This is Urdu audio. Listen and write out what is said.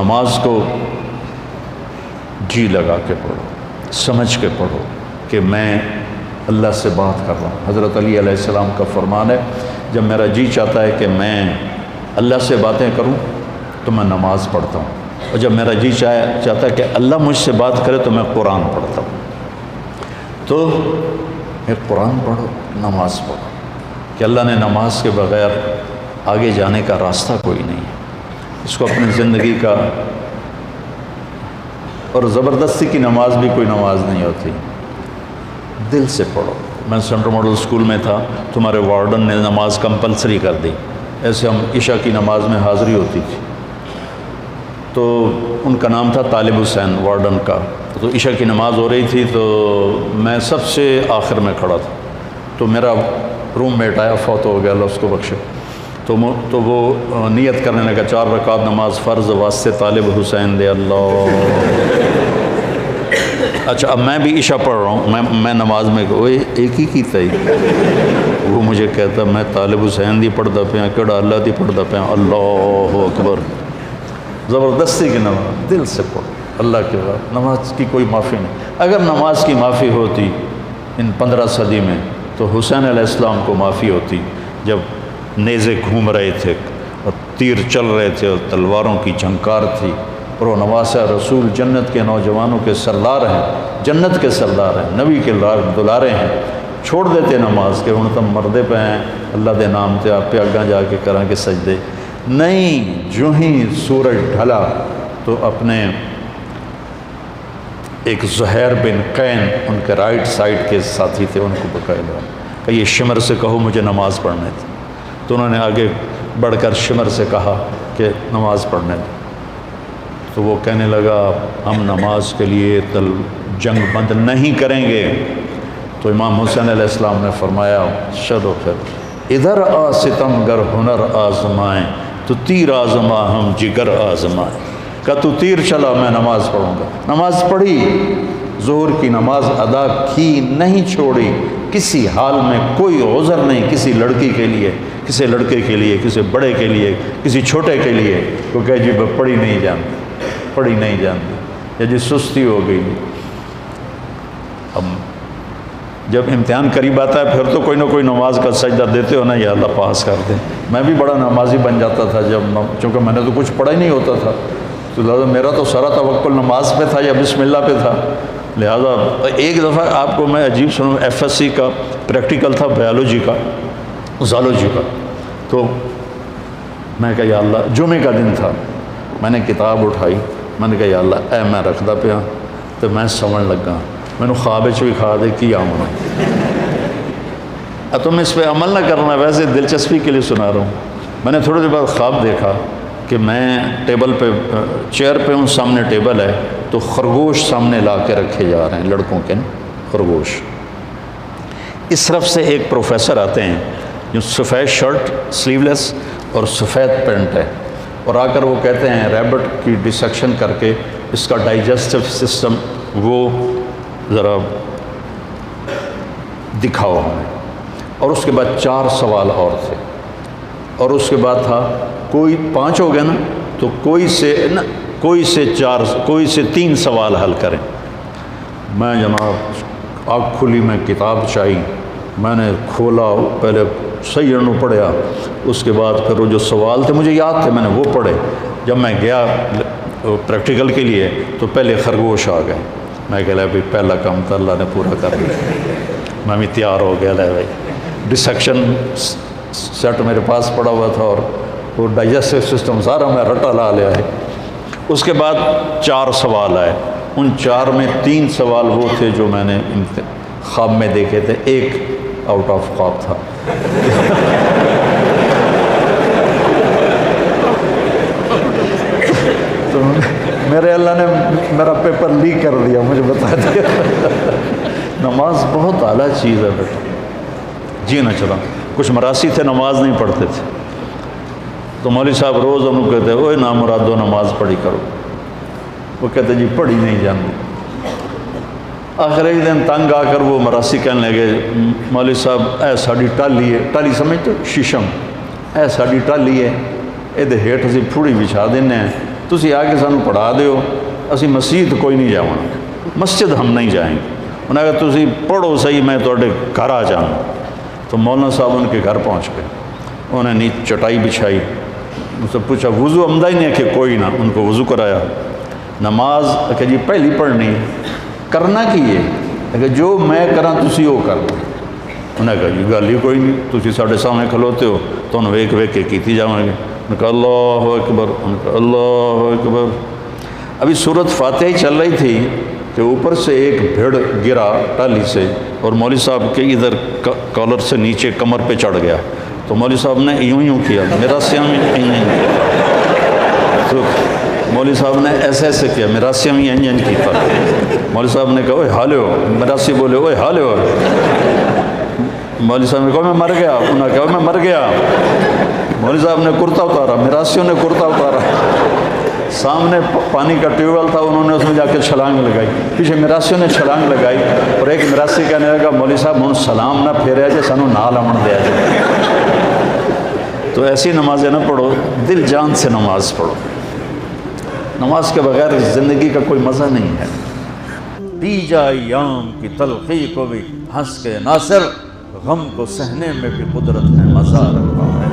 نماز کو جی لگا کے پڑھو، سمجھ کے پڑھو کہ میں اللہ سے بات کر رہا ہوں۔ حضرت علی علیہ السلام کا فرمان ہے، جب میرا جی چاہتا ہے کہ میں اللہ سے باتیں کروں تو میں نماز پڑھتا ہوں، اور جب میرا جی چاہتا ہے کہ اللہ مجھ سے بات کرے تو میں قرآن پڑھتا ہوں۔ تو ایک قرآن پڑھو، نماز پڑھو، کہ اللہ نے نماز کے بغیر آگے جانے کا راستہ کوئی نہیں ہے۔ اس کو اپنی زندگی کا، اور زبردستی کی نماز بھی کوئی نماز نہیں ہوتی، دل سے پڑھو۔ میں سینٹرل ماڈل اسکول میں تھا، تمہارے وارڈن نے نماز کمپلسری کر دی، ایسے ہم عشاء کی نماز میں حاضری ہوتی تھی، تو ان کا نام تھا طالب حسین وارڈن کا۔ تو عشاء کی نماز ہو رہی تھی تو میں سب سے آخر میں کھڑا تھا، تو میرا روم میٹ آیا، فوت ہو گیا، اللہ اس کو بخشے، تو وہ نیت کرنے لگا 4 رکعت نماز فرض واسطے طالب حسین دے اللہ۔ اچھا اب میں بھی عشاء پڑھ رہا ہوں، میں نماز میں ایک ہی کی تھی، وہ مجھے کہتا میں طالب حسین دی پڑھتا پیا، کیڑا اللہ دی پڑھتا پیا، اللہ اکبر۔ زبردستی کی نماز دل سے پڑھو اللہ کے بعد، نماز کی کوئی معافی نہیں۔ اگر نماز کی معافی ہوتی ان 15 صدی میں تو حسین علیہ السلام کو معافی ہوتی، جب نیزے گھوم رہے تھے اور تیر چل رہے تھے اور تلواروں کی جھنکار تھی، اور وہ نواسہ رسول جنت کے نوجوانوں کے سردار ہیں، جنت کے سردار ہیں، نبی کے دلارے ہیں، چھوڑ دیتے نماز کے، ہن تم مردے پہ ہیں، اللہ دے نام تے آپ پہ اگاں جا کے کریں کے سجدے نہیں۔ جو ہی سورج ڈھلا تو اپنے ایک زہیر بن قین ان کے رائٹ سائڈ کے ساتھی تھے، ان کو بقاعدہ کہ یہ شمر سے کہو مجھے نماز پڑھنے تھی، تو انہوں نے آگے بڑھ کر شمر سے کہا کہ نماز پڑھنے دیں، تو وہ کہنے لگا ہم نماز کے لیے جنگ بند نہیں کریں گے۔ تو امام حسین علیہ السلام نے فرمایا چلو پھر ادھر آ ستم گر ہنر آزمائیں، تو تیر آزما ہم جگر آزمائیں، کہ تو تیر چلا میں نماز پڑھوں گا۔ نماز پڑھی، ظہر کی نماز ادا کی، نہیں چھوڑی، کسی حال میں کوئی عذر نہیں کسی لڑکی کے لیے، کسی لڑکے کے لیے، کسی بڑے کے لیے، کسی چھوٹے کے لیے، وہ کہے جی پڑھی نہیں جانتی، پڑھی نہیں جانتی، یا جی سستی ہو گئی۔ اب جب امتحان قریب آتا ہے پھر تو کوئی نہ کوئی نماز کا سجدہ دیتے ہو نا، یا اللہ پاس کر دے۔ میں بھی بڑا نمازی بن جاتا تھا چونکہ میں نے تو کچھ پڑھا ہی نہیں ہوتا تھا، تو لہٰذا میرا تو سارا توکل نماز پہ تھا یا بسم اللہ پہ تھا۔ لہٰذا ایک دفعہ آپ کو میں عجیب سنوں، FSC کا پریکٹیکل تھا بایولوجی کا، زالوجی کا، تو میں کہا یا اللہ، جمعے کا دن تھا، میں نے کتاب اٹھائی، میں نے کہا یا اللہ اے میں رکھدا پیا، تو میں سمجھ لگا، میں نے خواب بھی کھا دے کی آمنا، اب تم اس پہ عمل نہ کرنا، ویسے دلچسپی کے لیے سنا رہا ہوں۔ میں نے تھوڑی دیر بعد خواب دیکھا کہ میں ٹیبل پہ، چیئر پہ ہوں، سامنے ٹیبل ہے، تو خرگوش سامنے لا کے رکھے جا رہے ہیں، لڑکوں کے خرگوش۔ اس طرف سے ایک پروفیسر آتے ہیں جو سفید شرٹ سلیو لیس اور سفید پینٹ ہے، اور آ کر وہ کہتے ہیں ریبٹ کی ڈسیکشن کر کے اس کا ڈائجسٹو سسٹم وہ ذرا دکھاؤ ہمیں۔ اور اس کے بعد 4 سوال اور تھے، اور اس کے بعد تھا کوئی 5 ہو گئے نا، تو کوئی سے 3 سوال حل کریں۔ میں جناب آنکھ کھلی، میں کتاب چاہی، میں نے کھولا، پہلے صحیح انہوں پڑھیا، اس کے بعد پھر وہ جو سوال تھے مجھے یاد تھے، میں نے وہ پڑھے۔ جب میں گیا پریکٹیکل کے لیے تو پہلے خرگوش آ گئے، میں کہہ لیا بھائی پہلا کام تو اللہ نے پورا کر لیا، میں بھی تیار ہو گیا، لے بھائی ڈسیکشن سیٹ میرے پاس پڑا ہوا تھا، اور وہ ڈائجسٹو سسٹم سارا میں رٹا لا لیا ہے۔ اس کے بعد 4 سوال آئے، ان 4 میں 3 سوال وہ تھے جو میں نے خواب میں دیکھے تھے، ایک آؤٹ آف خواب تھا۔ تو میرے اللہ نے میرا پیپر لیک کر دیا، مجھے بتا دیا۔ نماز بہت اعلیٰ چیز ہے بیٹا، جی نہ چلا۔ کچھ مراسی تھے نماز نہیں پڑھتے تھے، تو مولوی صاحب روز ان کو کہتے اوے نامرادو نماز پڑھی کرو، وہ کہتے جی پڑھی نہیں جانتی۔ آخر ایک دن تنگ آ کر وہ مراسی کہنے لگے مولوی صاحب اے ساڑی ٹالی ہے، ٹالی سمجھتے شیشم، اے ساڑی ٹالی ہے، یہ ہیٹ اسی پھوڑی بچھا دینے ہیں، تسی آ کے سانو پڑھا دیو، اسی مسجد کوئی نہیں جاؤں، مسجد ہم نہیں جائیں گے۔ انہوں نے کہا تسی پڑھو صحیح، میں توڑے گھر آ جاؤں۔ تو مولانا صاحب ان کے گھر پہنچ گئے، انہوں نے چٹائی بچھائی، ان سے پوچھا وضو عمدہ ہی نہیں ہے کہ کوئی نہ، ان کو وضو کرایا۔ نماز کہ جی پہلی پڑھنی، کرنا کی ہے کہ جو میں کراں تسی وہ کر دو۔ انہیں کہا جی گل ہی کوئی نہیں، تسی ساڑھے سامنے کھلوتے ہو تو انہوں ویک ویک کے کیتی جاؤں گے۔ انہوں نے کہا اللہ اکبر، انہوں نے کہا اللہ اکبر۔ ابھی سورت فاتحہ ہی چل رہی تھی کہ اوپر سے ایک بھیڑ گرا ٹالی سے اور مولوی صاحب کے ادھر کالر سے نیچے کمر پہ چڑھ گیا، تو مولوی صاحب نے یوں کیا، میرا سیاں میں تو مولوی صاحب نے ایسے ایسے کیا، میرا سیاں میں کیتا۔ مولوی صاحب نے کہا اوے حالے ہو، میرا سی بولے اوے حالے ہو۔ مولوی صاحب نے کہا میں مر گیا، انہوں نے کہا میں مر گیا۔ مولوی صاحب نے کرتا اتارا، میراسیوں نے کرتا اتارا، سامنے پانی کا ٹیوب ویل تھا، انہوں نے اس میں جا کے چھلانگ لگائی، پیچھے میراسیوں نے چھلانگ لگائی، اور ایک میراسی کہنے لگا مولوی صاحب ہن سلام نہ پھیریا جے، سانو نال آمن دیا جائے۔ تو ایسی نمازیں نہ پڑھو، دل جان سے نماز پڑھو۔ نماز کے بغیر زندگی کا کوئی مزہ نہیں ہے۔ دی جائے ایام کی تلخی کو بھی ہنس کے ناصر، غم کو سہنے میں بھی قدرت نے مزہ رکھا ہے۔